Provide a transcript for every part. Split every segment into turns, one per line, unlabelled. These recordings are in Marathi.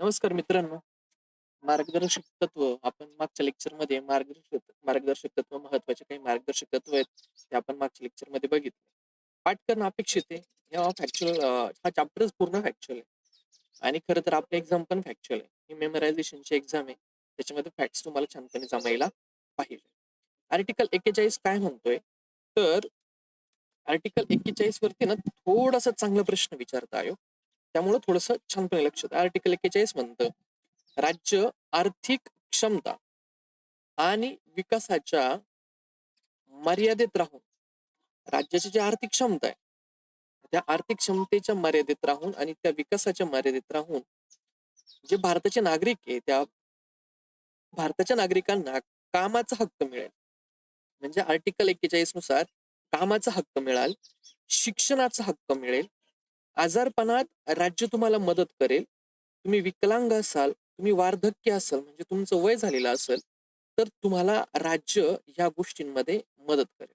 नमस्कार मित्रांनो. मार्गदर्शक तत्व आपण मागच्या लेक्चरमध्ये मार्गदर्शक तत्व महत्वाचे काही मार्गदर्शक तत्व आहेत ते आपण मागच्या लेक्चरमध्ये बघितले. पाठ करणं अपेक्षित आहे. हा चॅप्टरच पूर्ण फॅक्च्युअल आहे आणि खरं तर आपली एक्झाम पण फॅक्च्युअल आहे. ही मेमरायझेशनची एक्झाम आहे. त्याच्यामध्ये फॅक्ट्स तुम्हाला छानपणे जमायला पाहिजे. आर्टिकल 41 काय म्हणतोय? तर आर्टिकल 41 वरती ना थोडासा चांगला प्रश्न विचारता आयोग. त्यामुळे थोडंसं छानपणे लक्ष द्या. आर्टिकल 41 म्हणतं राज्य आर्थिक क्षमता आणि विकासाच्या मर्यादेत राहून राज्याची जी आर्थिक क्षमता आहे त्या आर्थिक क्षमतेच्या मर्यादेत राहून आणि त्या विकासाच्या मर्यादेत राहून जे भारताचे नागरिक आहे त्या भारताच्या नागरिकांना कामाचा हक्क मिळेल. म्हणजे आर्टिकल 41 नुसार कामाचा हक्क मिळाल, शिक्षणाचा हक्क मिळेल, आजारपणात राज्य तुम्हाला मदत करेल. तुम्ही विकलांग असाल, तुम्ही वार्धक्य असाल म्हणजे तुमचं वय झालेलं असेल, तर तुम्हाला राज्य ह्या गोष्टींमध्ये मदत करेल.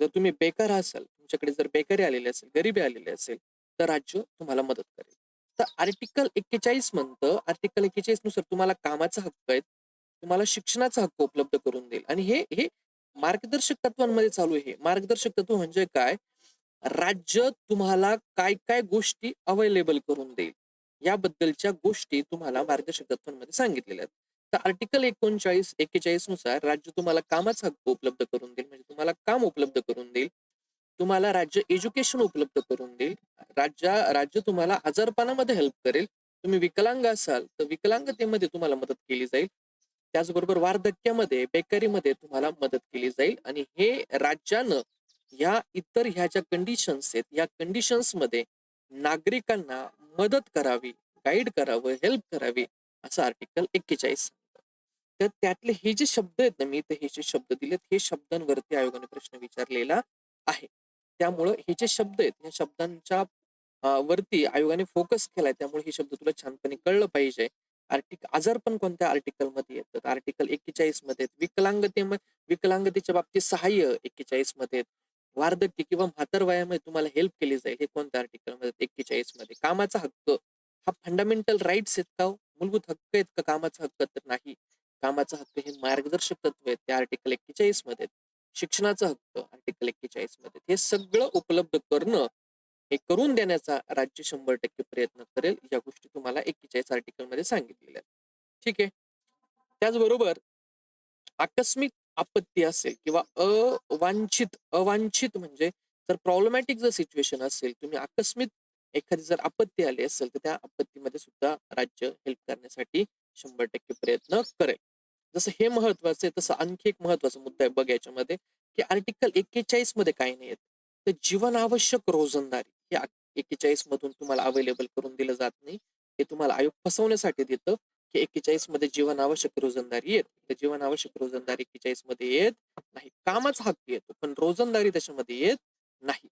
जर तुम्ही बेकार असाल, तुमच्याकडे जर बेकारी आलेली असेल, गरिबी आलेली असेल, तर राज्य तुम्हाला मदत करेल. तर आर्टिकल 41 म्हणतं, आर्टिकल 41 नुसार तुम्हाला कामाचा हक्क आहे, तुम्हाला शिक्षणाचा हक्क उपलब्ध करून देईल आणि हे हे मार्गदर्शक तत्वांमध्ये चालू आहे. मार्गदर्शक तत्व म्हणजे काय? राज्य तुम्हाला काय काय गोष्टी अवेलेबल करून देईल याबद्दलच्या गोष्टी तुम्हाला मार्गदर्शक तत्वांमध्ये सांगितलेल्या आहेत. तर आर्टिकल 41 नुसार राज्य तुम्हाला कामाचा हक्क उपलब्ध करून देईल म्हणजे तुम्हाला काम उपलब्ध करून देईल. तुम्हाला राज्य एज्युकेशन उपलब्ध करून देईल. राज्य तुम्हाला आजारपणामध्ये हेल्प करेल. तुम्ही विकलांग असाल तर विकलांगतेमध्ये तुम्हाला मदत केली जाईल. त्याचबरोबर वार्धक्यामध्ये, बेकारीमध्ये तुम्हाला मदत केली जाईल आणि हे राज्यानं ह्या ज्या कंडिशन्स आहेत, या कंडिशन्समध्ये नागरिकांना मदत करावी, गाईड करावं, हेल्प करावी, असं आर्टिकल 41 सांगतं. तर त्यातले हे जे शब्द आहेत ना, मी इथे हे जे शब्द दिलेत, हे शब्दांवरती आयोगाने प्रश्न विचारलेला आहे. त्यामुळं हे जे शब्द आहेत, या शब्दांच्या वरती आयोगाने फोकस केलाय. त्यामुळे हे शब्द तुला छानपणे कळलं पाहिजे. आजारपण कोणत्या आर्टिकलमध्ये येतात? आर्टिकल 41 मध्ये आहेत. विकलांगतेच्या बाबतीत सहाय्य 41 मध्ये आहेत. वार्धक्य किंवा म्हातार वयामध्ये तुम्हाला हेल्प केली जाईल हे कोणत्या आर्टिकलमध्ये? 41 मध्ये. कामाचा हक्क हा फंडामेंटल राईट्स आहेत का हो? मूलभूत हक्क आहेत का कामाचा हक्क? तर नाही. कामाचा हक्क हे मार्गदर्शक तत्व आहेत ते आर्टिकल 41 मध्ये आहेत. शिक्षणाचा हक्क आर्टिकल 41 मध्ये. हे सगळं उपलब्ध करणं हे करून देण्याचा राज्य 100% प्रयत्न करेल. या गोष्टी तुम्हाला 41 आर्टिकल मध्ये सांगितलेल्या आहेत. ठीक आहे. त्याचबरोबर आकस्मिक आपत्ती असेल किंवा अवांछित म्हणजे जर प्रॉब्लेमॅटिक जर सिच्युएशन असेल, तुम्ही आकस्मिक एखादी जर आपत्ती आली असेल, तर त्या आपत्तीमध्ये सुद्धा राज्य हेल्प करण्यासाठी 100% प्रयत्न करेल. जसं हे महत्वाचं आहे, तसं आणखी एक महत्वाचा मुद्दा आहे बघ याच्यामध्ये, की आर्टिकल 41 मध्ये काय नाही येत. तर जीवनावश्यक रोजंदारी हे 41 मधून तुम्हाला अवेलेबल करून दिलं जात नाही. हे तुम्हाला आयोग फसवण्यासाठी देतं, की 41 मध्ये जीवनावश्यक रोजंदारी येत. तर जीवनावश्यक रोजंदारी 41 मध्ये येत नाही. कामाचा हक्क येतो, पण रोजंदारी त्याच्यामध्ये येत नाही.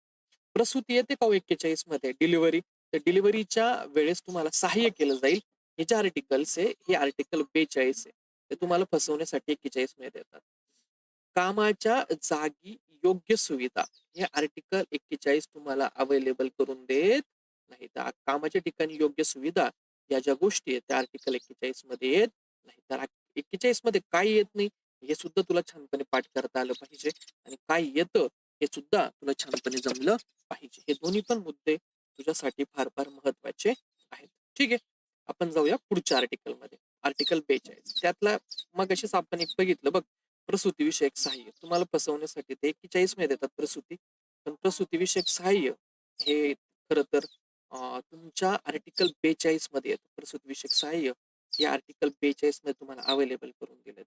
प्रसूती येते का हो 41 मध्ये? डिलिव्हरी. तर डिलिव्हरीच्या वेळेस तुम्हाला सहाय्य केलं जाईल. हे जे आर्टिकल्स आहे, हे आर्टिकल 42 आहे. ते तुम्हाला फसवण्यासाठी 41 मध्ये देतात. कामाच्या जागी योग्य सुविधा हे आर्टिकल 41 तुम्हाला अवेलेबल करून देत नाही. तर कामाच्या ठिकाणी योग्य सुविधा या ज्या गोष्टी आहेत त्या आर्टिकल 41 मध्ये येत नाही. तर 41 मध्ये काय येत नाही हे सुद्धा तुला छानपणे पाठ करता आलं पाहिजे आणि काय येतं हे सुद्धा तुला छानपणे जमलं पाहिजे. हे दोन्ही पण मुद्दे तुझ्यासाठी फार फार महत्वाचे आहेत. ठीक आहे. आपण जाऊया पुढच्या आर्टिकल मध्ये. आर्टिकल 42 त्यातला मग अशीच आपण एक बघितलं बघ, प्रसूती विषयक सहाय्य तुम्हाला फसवण्यासाठी ते 41 मध्ये देतात प्रसूती. पण प्रसूती विषयक सहाय्य हे खरं तर तुमच्या आर्टिकल 42 मध्ये येतं. प्रसूती विषयक सहाय्य हे आर्टिकल 42 मध्ये तुम्हाला अवेलेबल करून दिलेत.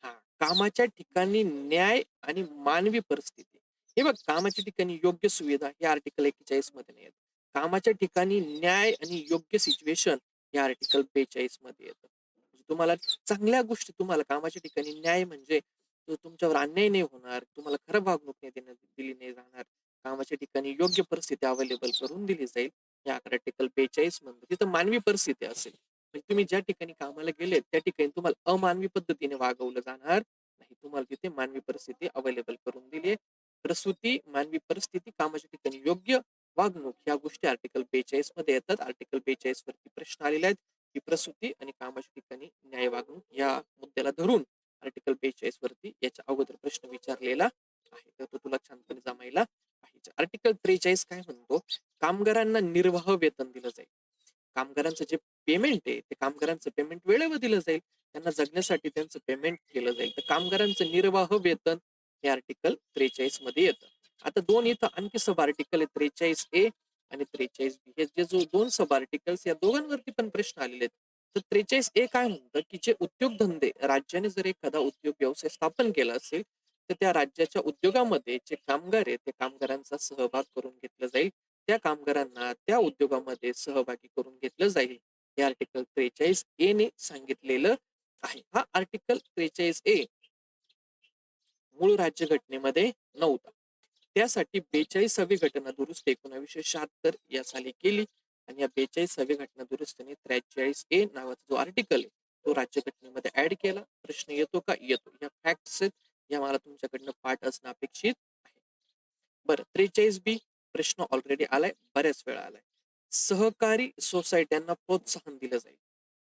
हा, कामाच्या ठिकाणी न्याय आणि मानवी परिस्थिती. हे बघ, कामाच्या ठिकाणी योग्य सुविधा हे आर्टिकल 41 मध्ये नाही येत. कामाच्या ठिकाणी न्याय आणि योग्य सिच्युएशन हे आर्टिकल 42 मध्ये येतं. म्हणजे तुम्हाला चांगल्या गोष्टी तुम्हाला कामाच्या ठिकाणी न्याय म्हणजे तुमच्यावर अन्याय नाही होणार, तुम्हाला खराब वागणूक दिली नाही जाणार, कामाच्या ठिकाणी योग्य परिस्थिती अवेलेबल करून दिली जाईल. या आर्टिकल 42 म्हणतो तिथं मानवी परिस्थिती असेल. म्हणजे तुम्ही ज्या ठिकाणी कामाला गेलेत त्या ठिकाणी तुम्हाला अमानवी पद्धतीने वागवलं जाणार नाही. तुम्हाला तिथे मानवी परिस्थिती अवेलेबल करून दिली आहे. प्रसूती, मानवी परिस्थिती, कामाच्या ठिकाणी योग्य वागणूक ह्या गोष्टी आर्टिकल 42 मध्ये येतात. आर्टिकल 42 वरती प्रश्न आलेले आहेत. ही प्रसूती आणि कामाच्या ठिकाणी न्याय वागणूक या मुद्द्याला धरून आर्टिकल 42 वरती याच्या अगोदर प्रश्न विचारलेला आहे, तर तो तुला छानपणे जमायला पाहिजे. आर्टिकल 43 काय म्हणतो, कामगारांना निर्वाह वेतन दिलं जाईल. कामगारांचं जे पेमेंट आहे ते कामगारांचं पेमेंट वेळेवर दिलं जाईल, त्यांना जगण्यासाठी त्यांचं पेमेंट केलं जाईल. तर कामगारांचं निर्वाह वेतन हे आर्टिकल 43 मध्ये येतं. आता दोन इथं आणखी सब आर्टिकल आहे, 43A आणि 43B. हे जे जो दोन सब आर्टिकल्स या दोघांवरती पण प्रश्न आलेले आहेत. तर 43A काय म्हणतं, की जे उद्योगधंदे राज्याने जर एखादा उद्योग व्यवसाय स्थापन केला असेल, तर त्या राज्याच्या उद्योगामध्ये जे कामगार आहेत त्या कामगारांचा सहभाग करून घेतला जाईल, त्या कामगारांना त्या उद्योगामध्ये सहभागी करून घेतलं जाईल. हे आर्टिकल 43A ने सांगितलेलं आहे. हा आर्टिकल 43A मूळ राज्यघटनेमध्ये नव्हता. त्यासाठी 42वी घटना दुरुस्ती 1976 या साली केली आणि या 42वी घटना दुरुस्तीने 43A नावाचा जो आर्टिकल आहे तो राज्यघटनेमध्ये ऍड केला. प्रश्न येतो का? येतो. या फॅक्ट्स या मला तुमच्याकडनं पाठ असणं अपेक्षित आहे. बरं, 43B प्रश्न ऑलरेडी आलाय, बऱ्याच वेळा आलाय. सहकारी सोसायट्यांना प्रोत्साहन दिलं जाईल.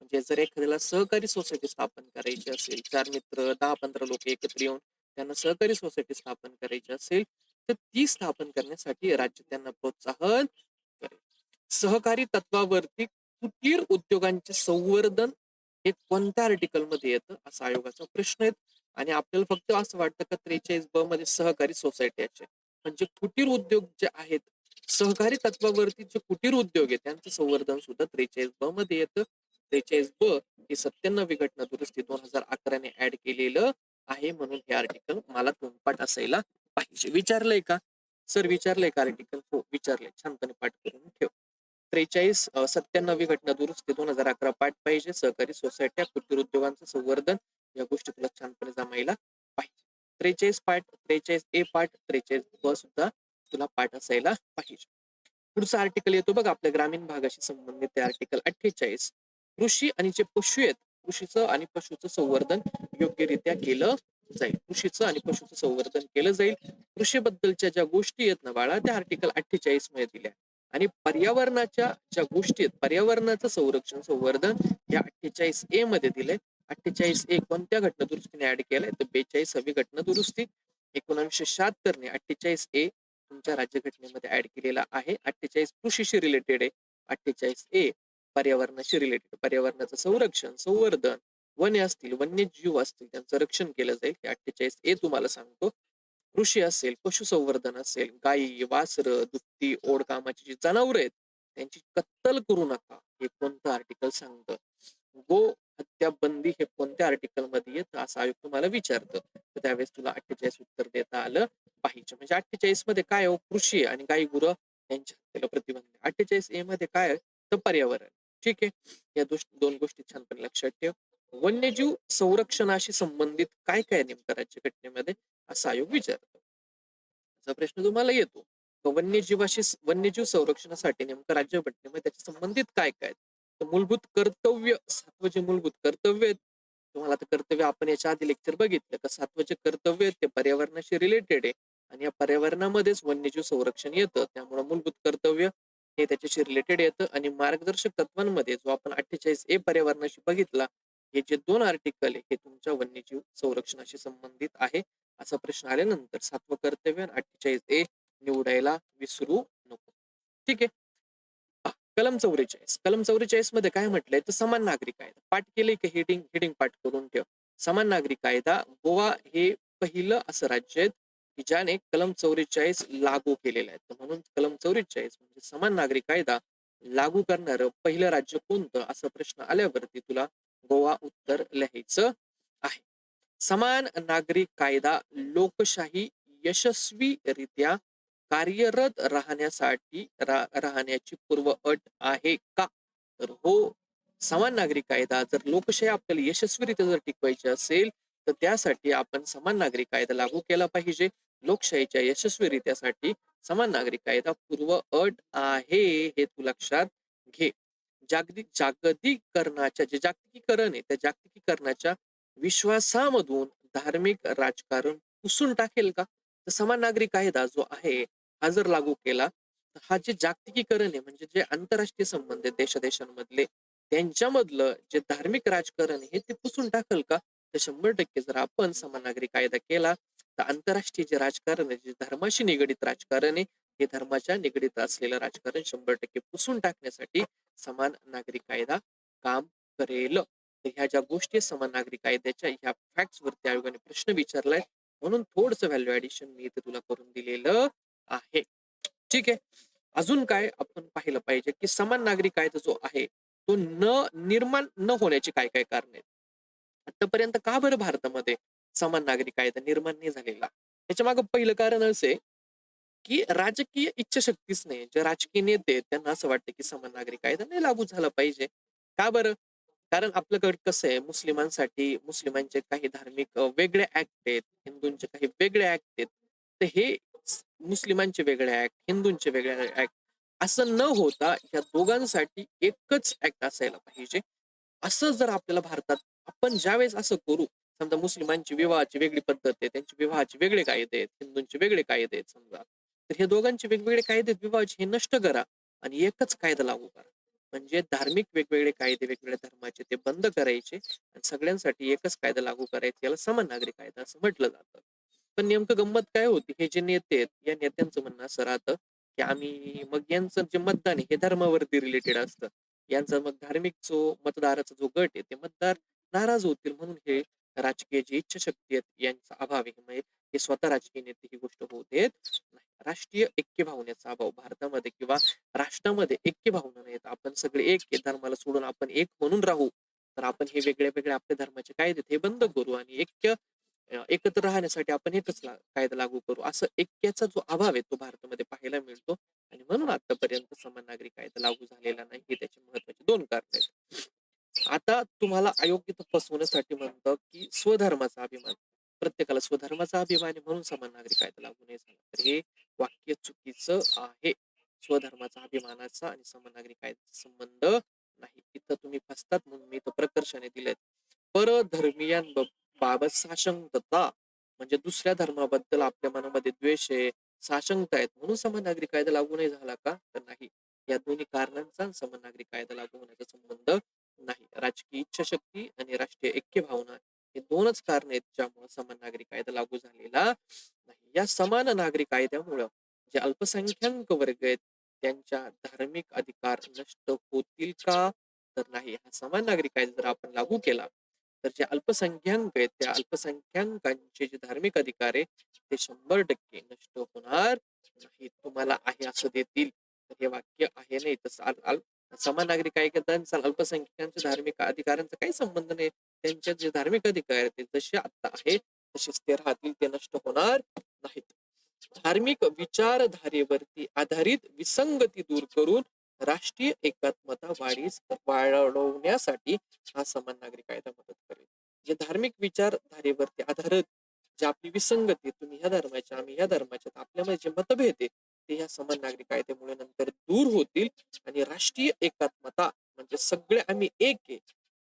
म्हणजे जर एखाद्याला सहकारी सोसायटी स्थापन करायची असेल, 4 मित्र 10-15 लोक एकत्र येऊन त्यांना सहकारी सोसायटी स्थापन करायची असेल, तर ती स्थापन करण्यासाठी राज्य त्यांना प्रोत्साहन करेल. सहकारी तत्वावरती कुटीर उद्योगांचे संवर्धन हे कोणत्या आर्टिकल मध्ये येतं असा आयोगाचा प्रश्न आहे. आणि आपल्याला फक्त असं वाटतं का 43B मध्ये सहकारी सोसायटीचे म्हणजे कुटीर उद्योग जे आहेत, सहकारी तत्वावरती जे कुटीर उद्योग आहे त्यांचं संवर्धन सुद्धा 43B मध्ये येतं. 43B ही 97वी घटना दुरुस्ती 2011 ने ऍड केलेलं आहे, म्हणून हे आर्टिकल मला तोंडपाठ असायला पाहिजे. विचारलंय का सर? विचारलंय का आर्टिकल? हो विचारलंय, छानपणे पाठ करून ठेव. 97वी घटना दुरुस्ती 2011 पाठ पाहिजे. सहकारी सोसायट्या कुटीर उद्योगांचं संवर्धन या गोष्टी तुला छानपणे जमायला पाहिजे. 43 पाठ, 43A पाठ, 43B सुद्धा तुला पाठ असायला पाहिजे. पुढचा आर्टिकल येतो बघ आपल्या ग्रामीण भागाशी संबंधित आर्टिकल 48. कृषी आणि जे पशु आहेत, कृषीचं आणि पशुचं संवर्धन योग्यरित्या केलं जाईल. कृषीचं आणि पशुचं संवर्धन केलं जाईल. कृषीबद्दलच्या ज्या गोष्टी आहेत ना बाळा, त्या आर्टिकल 48 मध्ये दिल्या. आणि पर्यावरणाच्या ज्या गोष्टी आहेत, पर्यावरणाचं संरक्षण संवर्धन या 48A मध्ये दिलंय. 48A कोणत्या घटना दुरुस्तीने ऍड केलंय? तर 42वी घटना दुरुस्ती 1976 ने 48A तुमच्या राज्यघटनेमध्ये ऍड केलेला आहे. 48 कृषीशी रिलेटेड आहे. 48A पर्यावरणाशी रिलेटेड, पर्यावरणाचं संरक्षण संवर्धन, वने असतील वन्यजीव असतील त्यांचं रक्षण केलं जाईल. हे 48A तुम्हाला सांगतो. कृषी असेल, पशुसंवर्धन असेल, गायी, वासरं, दुभती, ओढकामाची जी जनावरं आहेत त्यांची कत्तल करू नका हे कोणतं आर्टिकल सांगतं? गो हत्या बंदी हे कोणत्या आर्टिकल मध्ये येतं असं आयोग तुम्हाला विचारतं. तर त्यावेळेस तुला 48 उत्तर देता आलं पाहिजे. म्हणजे 48 मध्ये काय हो? कृषी आणि गाई गुरं यांच्या हत्येला प्रतिबंध. 48A मध्ये काय आहे? तर पर्यावरण. ठीक आहे, या दोन गोष्टी छानपणे लक्षात ठेव. वन्यजीव संरक्षणाशी संबंधित काय काय नेमकं राज्यघटनेमध्ये असा आयोग विचारतो. असा प्रश्न तुम्हाला येतो. वन्यजीव संरक्षणासाठी नेमकं राज्यघटनेमध्ये त्याच्या संबंधित काय काय आहेत? तर मूलभूत कर्तव्य, 7वं जे मूलभूत कर्तव्य आहेत, तुम्हाला आता कर्तव्य आपण याच्या आधी लेक्चर बघितलं का 7वं जे कर्तव्य आहेत ते पर्यावरणाशी रिलेटेड आहे आणि या पर्यावरणामध्येच वन्यजीव संरक्षण येतं. त्यामुळे मूलभूत कर्तव्य हे त्याच्याशी रिलेटेड येतं. आणि मार्गदर्शक तत्वांमध्ये जो आपण 48A पर्यावरणाशी बघितला, हे जे दोन आर्टिकल आहे हे तुमच्या वन्यजीव संरक्षणाशी संबंधित आहे. असा प्रश्न आल्यानंतर 7वं कर्तव्य आणि 48A निवडायला विसरू नको. ठीक आहे. कलम 44. कलम 44 मध्ये काय म्हटलंय? तर समान नागरी कायदा. पाठ केले की हेडिंग हेडिंग पाठ करून ठेव. समान नागरी कायदा. गोवा हे पहिलं असं राज्य आहे की ज्याने कलम 44 लागू केलेलं आहे. तर म्हणून कलम 44 म्हणजे समान नागरी कायदा लागू करणारं पहिलं राज्य कोणतं असा प्रश्न आल्यावरती तुला गोवा उत्तर लिहायचं आहे. समान नागरी कायदा लोकशाही यशस्वीरित्या कार्यरत राहण्याची पूर्व अट आहे का? तर हो. समान नागरी कायदा जर लोकशाही आपल्याला यशस्वीरित्या जर टिकवायची असेल तर त्यासाठी आपण समान नागरी कायदा लागू केला पाहिजे. लोकशाहीच्या यशस्वीरित्यासाठी समान नागरी कायदा पूर्व अट आहे हे तू लक्षात घे. जागतिकीकरणाच्या जे जागतिकीकरण आहे त्या जागतिकीकरणाच्या विश्वासामधून धार्मिक राजकारण पुसून टाकेल का? तर समान नागरी कायदा जो आहे हा जर लागू केला तर हा जे जागतिकीकरण आहे म्हणजे जे आंतरराष्ट्रीय संबंध आहेत देशादेशांमधले त्यांच्यामधलं जे धार्मिक राजकारण आहे ते पुसून टाकल का? तर 100% जर आपण समान नागरी कायदा केला, तर आंतरराष्ट्रीय जे राजकारण आहे, जे धर्माशी निगडीत राजकारण आहे, हे धर्माच्या निगडीत असलेलं राजकारण 100% पुसून टाकण्यासाठी समान नागरी कायदा काम करेल. तर ह्या ज्या गोष्टी आहेत समान नागरी कायद्याच्या, ह्या फॅक्ट्स वरती आयोगाने प्रश्न विचारलाय, म्हणून थोडंसं व्हॅल्यू ऍडिशन मी इथे तुला करून दिलेलं आहे. ठीक आहे. अजून काय आपण पाहिलं पाहिजे, की समान नागरी कायदा जो आहे, तो निर्माण न होण्याची काय काय कारण आहेत. आतापर्यंत का बरं भारतामध्ये समान नागरी कायदा निर्माण नाही झालेला? त्याच्या मागे पहिलं कारण असं आहे, की राजकीय इच्छाशक्तीच नाही. जे राजकीय नेते आहेत, त्यांना असं वाटतं, की समान नागरी कायदा नाही लागू झाला पाहिजे. का बरं? कारण आपल्याकडे कसं आहे, मुस्लिमांचे काही धार्मिक वेगळे ऍक्ट आहेत, हिंदूंचे काही वेगळे ऍक्ट आहेत. तर हे मुस्लिमांचे वेगळे ऍक्ट, हिंदूंचे वेगळे ऍक्ट असं न होता या दोघांसाठी एकच ऍक्ट असायला पाहिजे. असं जर आपल्याला भारतात आपण ज्यावेळेस असं करू, समजा मुस्लिमांची विवाहाची वेगळी पद्धत आहे, त्यांची विवाहाचे वेगळे कायदे आहेत, हिंदूंचे वेगळे कायदे आहेत समजा. तर हे दोघांचे वेगवेगळे कायदे आहेत विवाहाचे, हे नष्ट करा आणि एकच कायदा लागू करा. म्हणजे धार्मिक वेगवेगळे कायदे वेगवेगळ्या धर्माचे ते बंद करायचे आणि सगळ्यांसाठी एकच कायदा लागू करायचा. याला समान नागरी कायदा असं म्हटलं जातं. पण नेमकं गंमत काय होती, हे जे नेते आहेत, या नेत्यांचं म्हणणं असं राहतं, की आम्ही मग यांचं जे मतदान आहे हे धर्मावरती रिलेटेड असतं. यांचा मग धार्मिक जो मतदाराचा जो गट आहे ते मतदार नाराज होतील, म्हणून हे राजकीय जी इच्छाशक्ती आहे यांचा अभाव आहे. म्हणजे हे स्वतः राजकीय नेते ही गोष्ट होऊ देत नाही. राष्ट्रीय ऐक्य भावनेचा अभाव भारतामध्ये किंवा राष्ट्रामध्ये ऐक्य भावना नाहीत. आपण सगळे एक आहे, धर्माला सोडून आपण एक म्हणून राहू. तर आपण हे वेगळे वेगळे आपल्या धर्माचे कायदे आहेत, हे बंद करू आणि एकत्र राहण्यासाठी आपण एकच कायदा लागू करू. असं ऐक्याचा जो अभाव आहे तो भारतामध्ये पाहायला मिळतो आणि म्हणून आतापर्यंत समान नागरी कायदा लागू झालेला नाही. हे त्याचे महत्वाचे 2 कारण आहेत. आता तुम्हाला अयोग्य फसवण्यासाठी म्हणतं, की स्वधर्माचा अभिमान. प्रत्येकाला स्वधर्माचा अभिमान आहे म्हणून समान नागरी कायदा लागू नाही झाला. तर हे वाक्य चुकीचं आहे. स्वधर्माचा अभिमानाचा आणि समान नागरी कायद्याचा संबंध नाही. इथं तुम्ही फसतात म्हणून मी इथं प्रकर्षाने दिलेत. परधर्मीयांबाबत साशंकता म्हणजे दुसऱ्या धर्माबद्दल आपल्या मनामध्ये द्वेष आहे, साशंकता आहेत म्हणून समान नागरी कायदा लागू नाही झाला का? तर नाही. या दोन्ही कारणांचा समान नागरी कायदा लागू होण्याचा संबंध नाही. राजकीय इच्छाशक्ती आणि राष्ट्रीय ऐक्य भावना हे 2च कारण आहेत ज्यामुळे समान नागरी कायदा लागू झालेला नाही. या समान नागरी कायद्यामुळं जे अल्पसंख्याक वर्ग आहेत त्यांच्या धार्मिक अधिकार नष्ट होतील का? तर नाही. हा समान नागरी कायदा जर आपण लागू केला, तर जे अल्पसंख्याक आहेत त्या अल्पसंख्याकांचे जे धार्मिक अधिकार आहे ते 100% नष्ट होणार नाही. तुम्हाला आहे असं देतील. तर हे वाक्य आहे नाही तसं समान नागरी कायद्यांचा अल्पसंख्याकांच्या धार्मिक अधिकारांचा काही संबंध नाही. त्यांचे जे धार्मिक अधिकार आहेत ते जसे आता आहेत तसेच ते राहतील, ते नष्ट होणार नाहीत. धार्मिक विचारधारेवरती आधारित विसंगती दूर करून राष्ट्रीय एकात्मता वाढवण्यासाठी हा समान नागरी कायदा मदत करेल. जे धार्मिक विचारधारेवरती आधारित जे आपली विसंगती, तुम्ही ह्या धर्माच्या आम्ही ह्या धर्माच्या, आपल्यामध्ये जे मतभेद आहे ते ह्या समान नागरी कायद्यामुळे नंतर दूर होतील आणि राष्ट्रीय एकात्मता म्हणजे सगळे आम्ही एक आहे.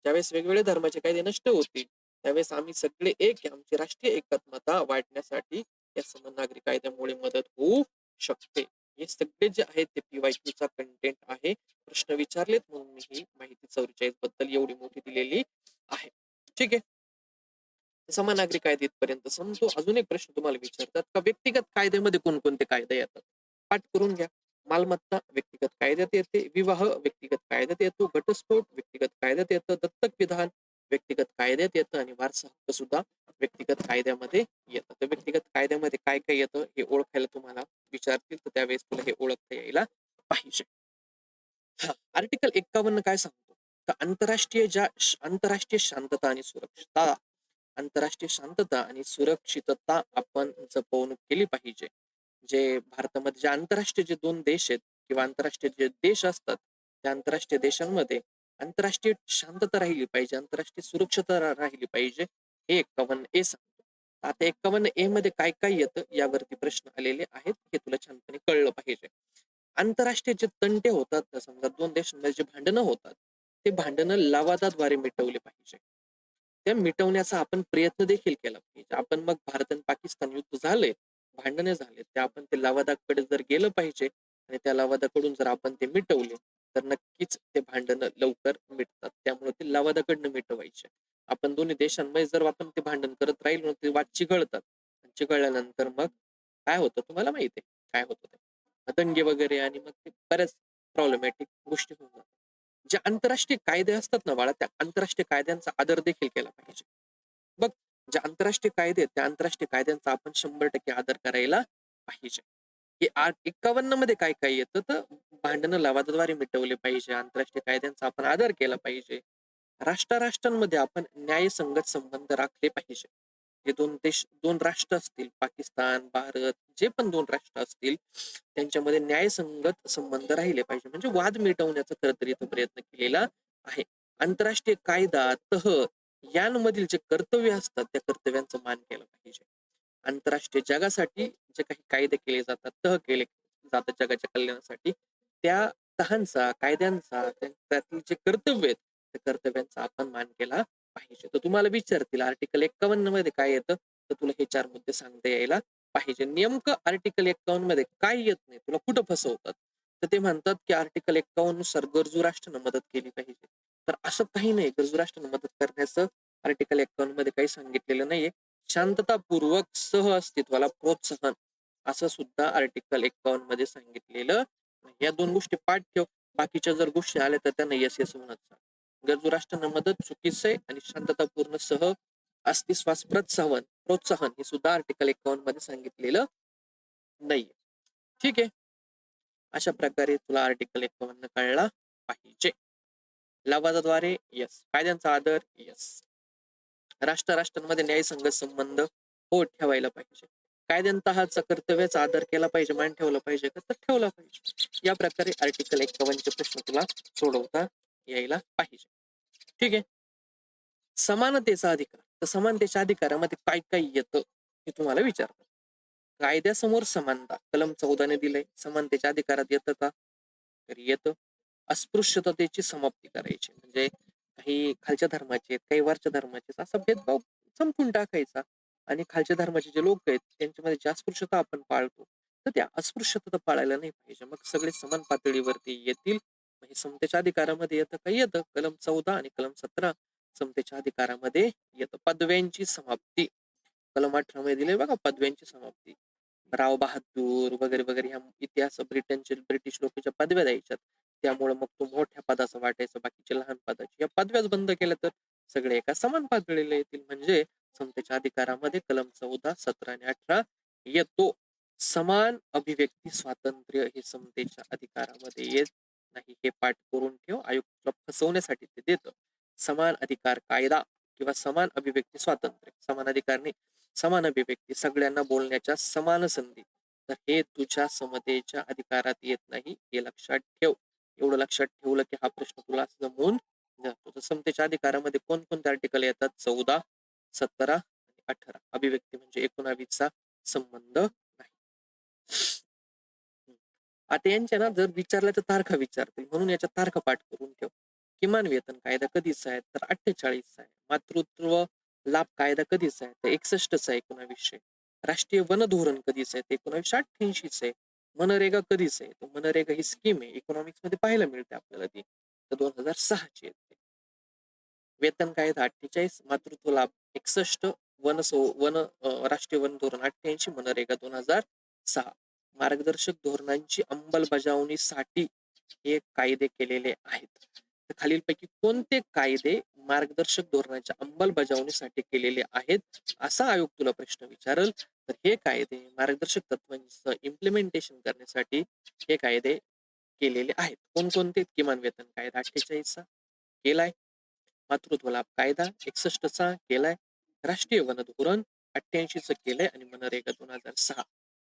ज्यावेळेस वेगवेगळ्या धर्माचे कायदे नष्ट होतील त्यावेळेस आम्ही सगळे एक आहे. आमची राष्ट्रीय एकात्मता वाढण्यासाठी या समान नागरी कायद्यामुळे मदत होऊ शकते. हे सगळे जे आहेत ते PYQ चा कंटेंट आहे. प्रश्न विचारलेत म्हणून मी ही माहिती 44 बद्दल एवढी मोठी दिलेली आहे. ठीक आहे. समान नागरी कायदे इथपर्यंत समजतो. अजून एक प्रश्न तुम्हाला विचारतात का व्यक्तिगत कायद्यामध्ये कोणकोणते कायदे येतात? पाठ करून घ्या. मालमत्ता व्यक्तिगत कायद्यात येते, विवाह व्यक्तिगत कायद्यात येतो, घटस्फोट व्यक्तिगत कायद्यात येतं, दत्तक विधान व्यक्तिगत कायद्यात येतं आणि वारसा हक्क सुद्धा व्यक्तिगत कायद्यामध्ये येतं. तर व्यक्तिगत कायद्यामध्ये काय काय येतं हे ओळखायला तुम्हाला विचारतील, तर त्यावेळेस तुला हे ओळखता यायला पाहिजे. आर्टिकल 51 काय सांगतो? तर आंतरराष्ट्रीय शांतता आणि सुरक्षता आंतरराष्ट्रीय शांतता आणि सुरक्षितता आपण जपवणूक केली पाहिजे. जे भारतामध्ये जे आंतरराष्ट्रीय जे 2 देश आहेत किंवा आंतरराष्ट्रीय जे देश असतात, त्या आंतरराष्ट्रीय देशांमध्ये आंतरराष्ट्रीय शांतता राहिली पाहिजे, आंतरराष्ट्रीय सुरक्षता राहिली पाहिजे. हे 51 ए सांगतो. आता 51 ए मध्ये काय काय येतं यावरती प्रश्न आलेले आहेत. हे तुला छानपणे कळलं पाहिजे. आंतरराष्ट्रीय जे तंटे होतात, तर समजा 2 देशांमध्ये जे भांडणं होतात, ते भांडणं लवादाद्वारे मिटवले पाहिजे. त्या मिटवण्याचा आपण प्रयत्न देखील केला पाहिजे. आपण मग भारत आणि पाकिस्तान युद्ध झाले, भांडणे झाले, ते आपण ते लवादाकडे जर गेलं पाहिजे आणि त्या लवादाकडून जर आपण ते मिटवले, तर नक्कीच ते भांडणं लवकर मिटतात. त्यामुळे ते लवादाकडनं मिटवायचे. आपण दोन्ही देशांमध्ये जर आपण ते भांडण करत राहिलो ना, ते वाद चिघळतात. चिघळल्यानंतर मग काय होतं तुम्हाला माहिती आहे काय होतं ते. दंगे वगैरे आणि मग ते बऱ्याच प्रॉब्लेमॅटिक गोष्टी होऊन जातात. जे आंतरराष्ट्रीय कायदे असतात ना बाळा, त्या आंतरराष्ट्रीय कायद्यांचा आदर देखील केला पाहिजे. बघ, जे आंतरराष्ट्रीय कायदे आहेत, त्या आंतरराष्ट्रीय कायद्यांचा आपण 100% आदर करायला पाहिजे. हे 51 मध्ये काय काय येतं तर भांडणं लवादाद्वारे मिटवले पाहिजे. आंतरराष्ट्रीय कायद्यांचा आपण आदर केला पाहिजे. राष्ट्रांमध्ये आपण न्यायसंगत संबंध राखले पाहिजे. हे दोन राष्ट्र असतील, पाकिस्तान, भारत, जे पण दोन राष्ट्र असतील, त्यांच्यामध्ये न्यायसंगत संबंध राहिले पाहिजे. म्हणजे वाद मिटवण्याचा खरं तर इथं प्रयत्न केलेला आहे. आंतरराष्ट्रीय कायदा, तह यांमधील जे कर्तव्य असतात, त्या कर्तव्यांचा मान केला पाहिजे. आंतरराष्ट्रीय जगासाठी जे काही कायदे केले जातात, तह केले जातात जगाच्या कल्याणासाठी, त्या तहांचा, कायद्यांचा, त्यातील जे कर्तव्य आहेत, त्या कर्तव्यांचा आपण मान केला पाहिजे. तर तुम्हाला विचारतील आर्टिकल 51 मध्ये काय येतं, तर तुला हे 4 मुद्दे सांगता यायला पाहिजे. नेमकं आर्टिकल 51 मध्ये काय येत नाही, तुला कुठं फसवतात, तर ते म्हणतात की आर्टिकल 51 नुसार गरजू राष्ट्रांना मदत केली पाहिजे. तर असं काही नाही, गरजू राष्ट्रांना मदत करण्याचं आर्टिकल 51 मध्ये काही सांगितलेलं नाहीये. शांततापूर्वक सह अस्तित्वाला प्रोत्साहन असं सुद्धा आर्टिकल 51 मध्ये सांगितलेलं नाही. या 2 गोष्टी पाठ ठेव. बाकीच्या जर गोष्टी आल्या तर त्यांना येस येस म्हणत जा. गरजू राष्ट्रांना मदत चुकीचं आहे आणि शांततापूर्ण सह अस्तित्वास प्रोत्साहन हे सुद्धा आर्टिकल 51 मध्ये सांगितलेलं नाहीये. ठीक आहे. अशा प्रकारे तुला आर्टिकल 51 कळला पाहिजे. लवादाद्वारे येस, कायद्यांचा आदर येस, राष्ट्रांमध्ये न्यायसंगत संबंध हो ठेवायला पाहिजे, कायद्यांतहाचा कर्तव्याचा आदर केला पाहिजे, मान ठेवला पाहिजे का तर ठेवला पाहिजे. या प्रकारे आर्टिकल 51 चे प्रश्न तुला सोडवता यायला पाहिजे. ठीक आहे. समानतेचा अधिकार, तर समानतेच्या अधिकारामध्ये काय काय येतं हे तुम्हाला विचारतात. कायद्यासमोर समानता कलम 14 ने दिलंय. समानतेच्या अधिकारात येतं का तर येतं. अस्पृश्यतेची समाप्ती करायची, म्हणजे काही खालच्या धर्माचे काही वरच्या धर्माचे असा भेदभाव संपून टाकायचा आणि खालच्या धर्माचे जे लोक आहेत त्यांच्यामध्ये जी अस्पृश्यता आपण पाळतो तर त्या अस्पृश्यता पाळायला नाही पाहिजे. मग सगळे समान पातळीवरती येतील. हे समतेच्या अधिकारामध्ये येतं का येतं. कलम 14 आणि कलम 17 समतेच्या अधिकारामध्ये येतं. पदव्यांची समाप्ती कलम 18 मध्ये दिले बघा, पदव्यांची समाप्ती. राव बहादूर वगैरे वगैरे ह्या इतिहास ब्रिटिश लोक ज्या पदव्या द्यायच्यात त्यामुळे मग तो मोठ्या पदाचा वाटायचं, बाकीचे लहान पदाचे या पदव्याच बंद केल्या तर सगळे एका समान पातळीला येतील. म्हणजे समतेच्या अधिकारामध्ये कलम 14, 17 आणि 18 येतो. समान अभिव्यक्ती स्वातंत्र्य हे समतेच्या अधिकारामध्ये येत नाही, हे पाठ करून ठेव. आयोग तुला फसवण्यासाठी ते देतं. समान अधिकार कायदा किंवा समान अभिव्यक्ती स्वातंत्र्य, समान अधिकार नाही, समान अभिव्यक्ती, सगळ्यांना बोलण्याच्या समान संधी, तर हे तुझ्या समतेच्या अधिकारात येत नाही, हे लक्षात ठेव. एवढं लक्षात ठेवलं की हा प्रश्न तुला जमून जातो. तर समतेच्या अधिकारामध्ये कोणकोणते आर्टिकल येतात? 14, 17 आणि 18. अभिव्यक्ती म्हणजे 19चा संबंध नाही. आता यांच्या ना जर विचारल्या तर तारखा विचारतील, म्हणून याच्या तारखा पाठ करून ठेव. किमान वेतन कायदा कधीचा आहे तर 48 आहे. मातृत्व लाभ कायदा कधीचा आहे तर 61 आहे, 1900. राष्ट्रीय वन धोरण कधीच आहे ते 1988 आहे. मनरेगा कधीच आहे तर मनरेगा ही स्कीम आहे, इकॉनॉमिक्स मध्ये पाहायला मिळते आपल्याला ती, तर 2006 ची आहे. वेतन कायदा 48, मातृत्व लाभ 61, राष्ट्रीय वन धोरण 88, मनरेगा 2006. मार्गदर्शक धोरणांची अंमलबजावणीसाठी हे कायदे केलेले आहेत. तर खालीलपैकी कोणते कायदे मार्गदर्शक धोरणाच्या अंमलबजावणीसाठी केलेले आहेत असा आयोग तुला प्रश्न विचारल. तर हे कायदे मार्गदर्शक तत्वांचं इम्प्लिमेंटेशन करण्यासाठी हे कायदे केलेले आहेत. कोणकोणते? किमान वेतन कायदा 48 चा केलाय, मातृत्व लाभ कायदा 61 चा केलाय, राष्ट्रीय वन धोरण 88 च केलंय आणि मनरेगा 2006.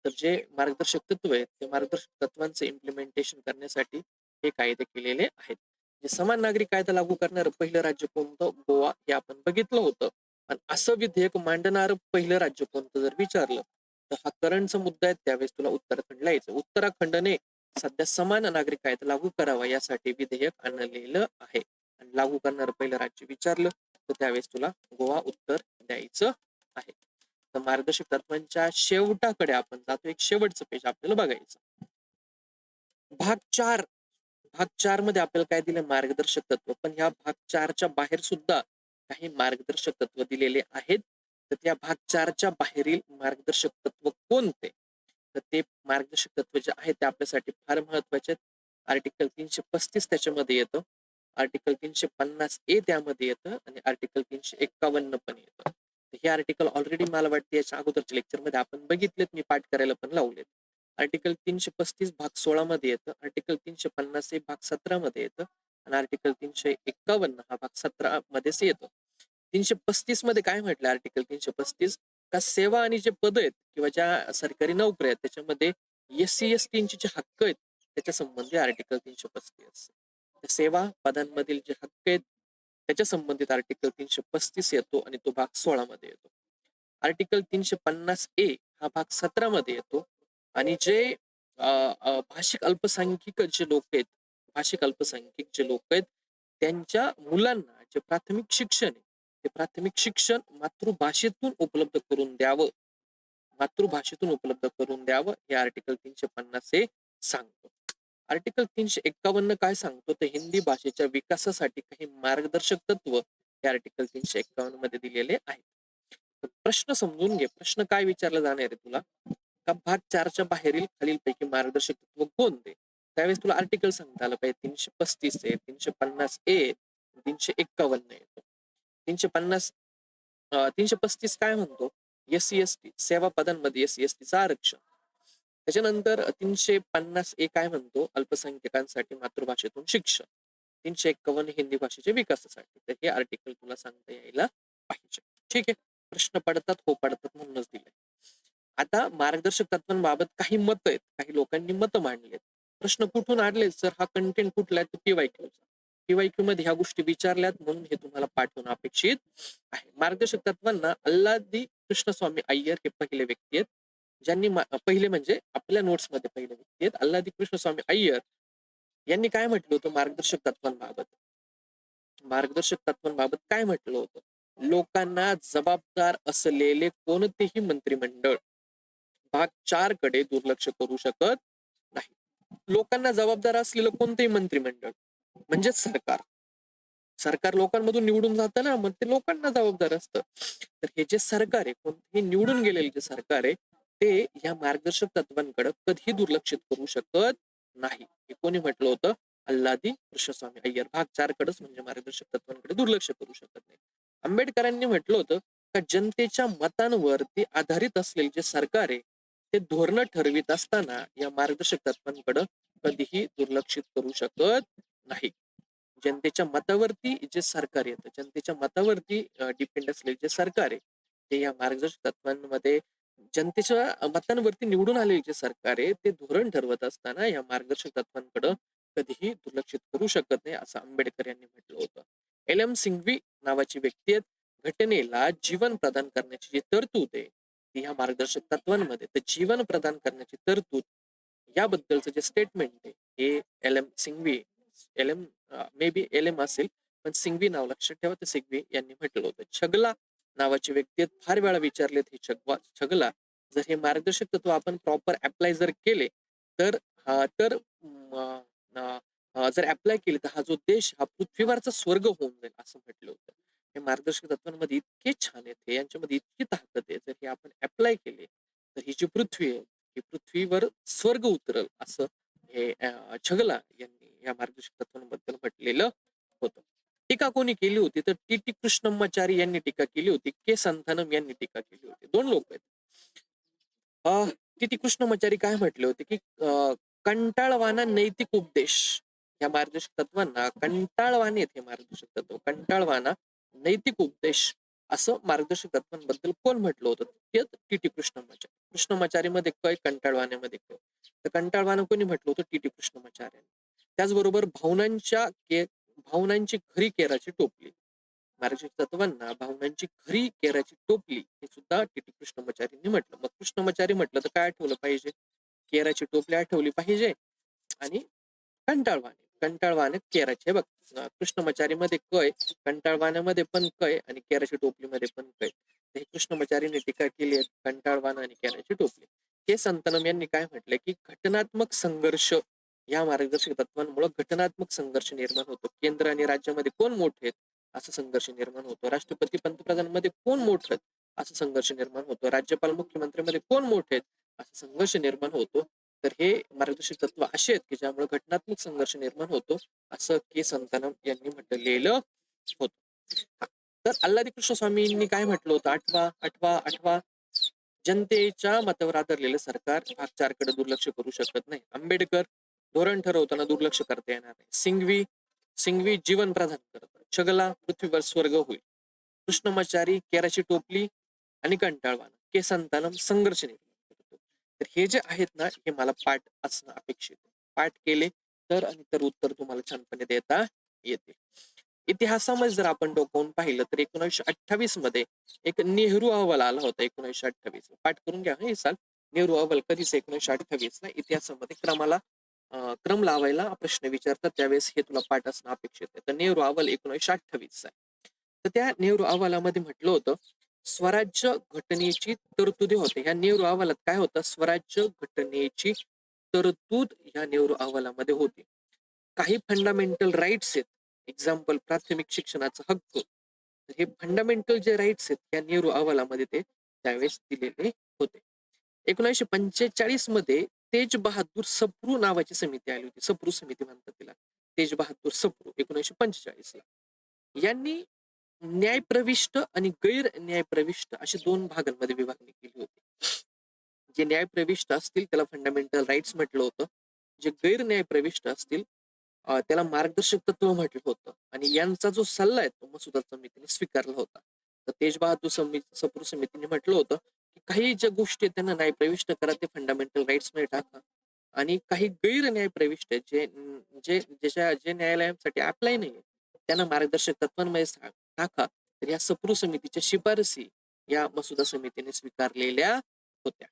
तर जे मार्गदर्शक तत्व आहेत ते मार्गदर्शक तत्वांचे इम्प्लिमेंटेशन करण्यासाठी हे कायदे केलेले आहेत. जे समान नागरिक कायदा लागू करणार पहिलं राज्य कोणतं? गोवा, हे आपण बघितलं होतं. आणि असं विधेयक मांडणार पहिलं राज्य कोणतं जर विचारलं तर हा करंटचा मुद्दा आहे, त्यावेळेस तुला उत्तराखंडला यायचं. उत्तराखंडने सध्या समान नागरिक कायदा लागू करावा यासाठी विधेयक आणलेलं आहे. आणि लागू करणारं पहिलं राज्य विचारलं तर त्यावेळेस तुला गोवा उत्तर द्यायचं आहे. तर मार्गदर्शक तत्वांच्या शेवटाकडे आपण जातो. एक शेवटचं पेज आपल्याला बघायचं. भाग 4 भाग 4 मध्ये आपल्याला काय दिलं? मार्गदर्शक तत्व. पण ह्या भाग 4च्या बाहेर सुद्धा काही मार्गदर्शक तत्व दिलेले आहेत. तर त्या भाग 4च्या बाहेरील मार्गदर्शक तत्व कोणते? तर ते मार्गदर्शक तत्व जे आहेत ते आपल्यासाठी फार महत्वाचे आहेत. आर्टिकल 335 त्याच्यामध्ये येतं. आर्टिकल 350 त्यामध्ये येतं आणि आर्टिकल 351 पण येतं. हे आर्टिकल ऑलरेडी मला वाटते याच्या अगोदरच्या लेक्चरमध्ये आपण बघितलेत, मी पाठ करायला पण लावलेत. आर्टिकल 335 भाग 16 मध्ये येतं, आर्टिकल 350 हे भाग 17 मध्ये येतं आणि आर्टिकल 351 हा भाग 17 मध्येच येतो. 335 मध्ये काय म्हटलं? आर्टिकल 335 का सेवा आणि जे पद आहेत किंवा ज्या सरकारी नोकऱ्या आहेत त्याच्यामध्ये SC ST जे हक्क आहेत त्याच्या संबंधी आर्टिकल 335. सेवा पदांमधील जे हक्क आहेत त्याच्या संबंधित आर्टिकल 335 येतो आणि तो भाग 16 मध्ये येतो. आर्टिकल 350 हा भाग 17 मध्ये येतो आणि जे भाषिक अल्पसंख्यक जे लोक आहेत, भाषिक अल्पसंख्यक जे लोक आहेत त्यांच्या मुलांना जे प्राथमिक शिक्षण आहे ते प्राथमिक शिक्षण मातृभाषेतून उपलब्ध करून द्यावं. मातृभाषेतून उपलब्ध करून द्यावं हे आर्टिकल 350 सांगतो. आर्टिकल 351 काय सांगतो? तर हिंदी भाषेच्या विकासासाठी काही मार्गदर्शक तत्व हे आर्टिकल 351 मध्ये दिलेले आहेत. प्रश्न समजून घे. प्रश्न काय विचारला जाणार आहे तुला? का भाग 4च्या बाहेरील खालीलपैकी मार्गदर्शक तत्व कोणते? त्यावेळेस तुला आर्टिकल सांगता आलं पाहिजे. 335 350 351 येतो. 350 335 काय म्हणतो? SC ST सेवा पदांमध्ये SC ST आरक्षण. त्याच्यानंतर 350 काय म्हणतो? अल्पसंख्याकांसाठी मातृभाषेतून शिक्षण. 351 हिंदी भाषेच्या विकासासाठी. तर हे आर्टिकल तुला सांगता यायला पाहिजे. ठीक आहे. प्रश्न पडतात, हो पडतात म्हणूनच दिले. आता मार्गदर्शक तत्वांबाबत काही मत आहेत, काही लोकांनी मत मांडलेत. प्रश्न कुठून आणले सर? हा कंटेंट कुठला आहे? PYQचा. PYQ मध्ये ह्या गोष्टी विचारल्यात म्हणून हे तुम्हाला पाठवणं अपेक्षित आहे. मार्गदर्शक तत्वांना अल्लादी कृष्णस्वामी अय्यर हे पहिले व्यक्ती आहेत ज्यांनी पहिले म्हणजे आपल्या नोट्स मध्ये पहिले व्यक्ती आहेत. अल्लादी कृष्णस्वामी अय्यर यांनी काय म्हटलं होतं मार्गदर्शक तत्वांबाबत? मार्गदर्शक तत्वांबाबत काय म्हटलं होतं? लोकांना जबाबदार असलेले कोणतेही मंत्रिमंडळ भाग 4 कडे दुर्लक्ष करू शकत नाही. लोकांना जबाबदार असलेलं कोणतेही मंत्रिमंडळ म्हणजेच सरकार. सरकार लोकांमधून निवडून जातं ना, मग ते लोकांना जबाबदार असतं. तर हे जे सरकार आहे, कोणतेही निवडून गेलेले जे सरकार आहे ते या मार्गदर्शक तत्वांकडे कधीही दुर्लक्षित करू शकत नाही. हे कोणी म्हटलं होतं? अल्लादी कृष्णस्वामी अय्यर. भाग 4 कडेच म्हणजे मार्गदर्शक तत्वांकडे दुर्लक्ष करू शकत नाही. आंबेडकरांनी म्हटलं होतं का जनतेच्या मतांवरती आधारित असलेले जे सरकार आहे ते धोरणं ठरवित असताना या मार्गदर्शक तत्वांकडे कधीही दुर्लक्षित करू शकत नाही. जनतेच्या मतावरती जे सरकार येतं, जनतेच्या मतावरती डिपेंड असलेले जे सरकार आहे ते या मार्गदर्शक तत्वांमध्ये जनतेच्या मतांवरती निवडून आलेले जे सरकार आहे ते धोरण ठरवत असताना या मार्गदर्शक तत्वांकडे कधीही दुर्लक्षित करू शकत नाही असं आंबेडकर यांनी म्हटलं होतं. LM सिंघवी नावाची व्यक्ती आहेत. घटनेला जीवन प्रदान करण्याची जी तरतूद आहे ती ह्या मार्गदर्शक तत्वांमध्ये, तर जीवन प्रदान करण्याची तरतूद याबद्दलचं जे स्टेटमेंट आहे हे LM Singhvi, LM may be LM असेल पण सिंघवी नाव लक्षात ठेवा, तर सिंघवी यांनी म्हटलं होतं. छगला नावाची व्यक्ती आहेत. फार वेळा विचारलेत हे छगला. जर हे मार्गदर्शक तत्व आपण प्रॉपर अप्लाय जर केले तर तर जर अप्लाय केले तर हा जो देश हा पृथ्वीवरचा स्वर्ग होऊन जाईल असं म्हटलं होतं. हे मार्गदर्शक तत्वांमध्ये इतके छान आहेत, हे यांच्यामध्ये इतकी ताकद आहे. जर हे आपण अप्लाय केले तर ही जी पृथ्वी आहे ही पृथ्वीवर स्वर्ग उतरल असं हे छगला यांनी या मार्गदर्शक तत्वांबद्दल म्हटलेलं होतं. टीका कोणी केली होती? तर TT कृष्णमाचारी यांनी टीका केली होती. के संथानम यांनी टीका केली होती. 2 लोक आहेत. TT कृष्णमाचारी काय म्हटले होते की कंटाळवाना नैतिक उपदेश या मार्गदर्शक तत्वांना कंटाळवाणे हे मार्गदर्शक तत्व कंटाळवाना नैतिक उपदेश असं मार्गदर्शक तत्वांबद्दल कोण म्हटलं होतं? ते TT कृष्णमाचारी. कृष्णमाचारी मध्ये कय, कंटाळवाण्यामध्ये कय. तर कंटाळवाना कोणी म्हटलं होतं? TT कृष्णमाचार्यांनी. त्याचबरोबर भावनांची खरी केराची टोपली. मार्गदर्शक तत्वांना भावनांची खरी केराची टोपली हे सुद्धा TT कृष्णमाचारींनी म्हटलं. मग कृष्णमाचारी म्हटलं तर काय आठवलं पाहिजे? केराची टोपली आठवली पाहिजे आणि कंटाळवाणे केराचे. बघ कृष्णमाचारी मध्ये कय, कंटाळवाण्यामध्ये पण कय आणि केराची टोपलीमध्ये पण कय. हे कृष्णमाचारीने टीका केली आहे कंटाळवाणा आणि केराची टोपली. हे संतनम यांनी काय म्हटलंय की घटनात्मक संघर्ष या मार्गदर्शक तत्वांमुळे घटनात्मक संघर्ष निर्माण होतो. केंद्र आणि राज्यामध्ये कोण मोठे आहेत असा संघर्ष निर्माण होतो. राष्ट्रपती पंतप्रधानांमध्ये कोण मोठे आहेत असा संघर्ष निर्माण होतो. राज्यपाल मुख्यमंत्र्यांमध्ये कोण मोठे आहेत असा संघर्ष निर्माण होतो. तर हे मार्गदर्शक तत्व असे आहेत की ज्यामुळे घटनात्मक संघर्ष निर्माण होतो असं के संतानम यांनी म्हटलेलं होतं. हा. तर अल्लादी कृष्ण स्वामींनी काय म्हटलं होतं? आठवा आठवा आठवा जनतेच्या मतावर आधारलेलं सरकार भाग 4 कडे दुर्लक्ष करू शकत नाही. आंबेडकर धोरण ठरवताना दुर्लक्ष करता येणार नाही. सिंघवी सिंघवी जीवन प्रदान करतात. छगला पृथ्वीवर स्वर्ग होईल. कृष्णमाचारी केराची टोपली आणि कंटाळवाणा. के संतानम संघर्ष निर्माण करतो. तर हे जे आहेत ना हे मला पाठ असणं अपेक्षित आहे. पाठ केले तर आणि तर उत्तर तुम्हाला छानपणे देता येते. इतिहासामध्ये जर आपण डोकावून पाहिलं तर 1928 मध्ये एक नेहरू अहवाल आला होता. 1928 पाठ करून घ्या हे साल. नेहरू अहवाल कधीच 1928 ला इतिहासामध्ये क्रम लावायला प्रश्न विचारतात त्यावेळेस हे तुला पाठ असणं अपेक्षित आहे. तर नेहरू अहवाल 1928 आहे. तर त्या नेहरू अहवालामध्ये म्हटलं होतं स्वराज्य घटनेची तरतुदी होते. ह्या नेहरू अहवालात काय होतं? स्वराज्य घटनेची तरतूद ह्या नेहरू अहवालामध्ये होती. काही फंडामेंटल राईट्स आहेत. एक्झाम्पल प्राथमिक शिक्षणाचा हक्क. तर हे फंडामेंटल जे राईट्स आहेत या नेहरू अहवालामध्ये ते त्यावेळेस दिलेले होते. 1945 मध्ये तेज बहादूर सप्रू नावाची समिती आली होती. सप्रू समिती म्हणतात तिला. तेज बहादूर सप्रू 1945 ला. यांनी न्यायप्रविष्ट आणि गैर न्यायप्रविष्ट अशी 2 भागांमध्ये विभागणी केली होती. जे न्यायप्रविष्ट असतील त्याला फंडामेंटल राईट्स म्हटलं होतं. जे गैर न्यायप्रविष्ट असतील त्याला मार्गदर्शक तत्व म्हटलं होतं आणि यांचा जो सल्ला आहे तो मसुदा समितीने स्वीकारला होता. तर तेज बहादूर सप्रू समितीने म्हटलं होतं की काही ज्या गोष्टी आहेत त्यांना न्यायप्रविष्ट करा ते फंडामेंटल राईट्स मध्ये टाका आणि काही गैर न्यायप्रविष्ट आहेत जे न्यायालयासाठी अप्लाय नाही त्यांना मार्गदर्शक तत्वांमध्ये टाका. तर या सप्रू समितीच्या शिफारसी या मसुदा समितीने स्वीकारलेल्या होत्या.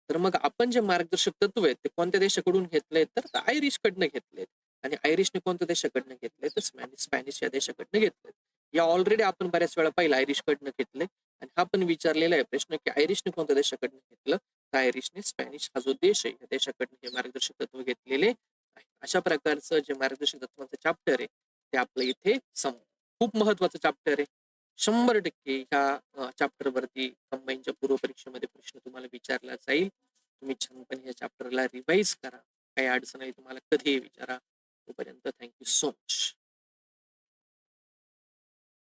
तर मग आपण जे मार्गदर्शक तत्व आहेत ते कोणत्या देशाकडून घेतलेत तर आयरिश कडनं घेतलेत. आणि आयरिशने कोणत्या देशाकडनं घेतलंय तर स्पॅनिश या देशाकडनं घेतलंय. या ऑलरेडी आपण बऱ्याच वेळा पाहिलं आयरिशकडनं घेतलंय आणि हा पण विचारलेला आहे प्रश्न की आयरिशने कोणत्या देशाकडनं घेतलं तर आयरिशने स्पॅनिश हा जो देश आहे या देशाकडनं हे मार्गदर्शक तत्व घेतलेले आहे. अशा प्रकारचं जे मार्गदर्शक तत्वांचं चॅप्टर आहे ते आपलं इथे खूप महत्वाचं चॅप्टर आहे. 100% ह्या चॅप्टर वरती कंबाईनच्या पूर्व परीक्षेमध्ये प्रश्न तुम्हाला विचारला जाईल. तुम्ही छानपणे या चॅप्टरला रिवाइज करा. काही अडचण आहे तुम्हाला कधीही विचारा. तोपर्यंत थँक्यू सो मच.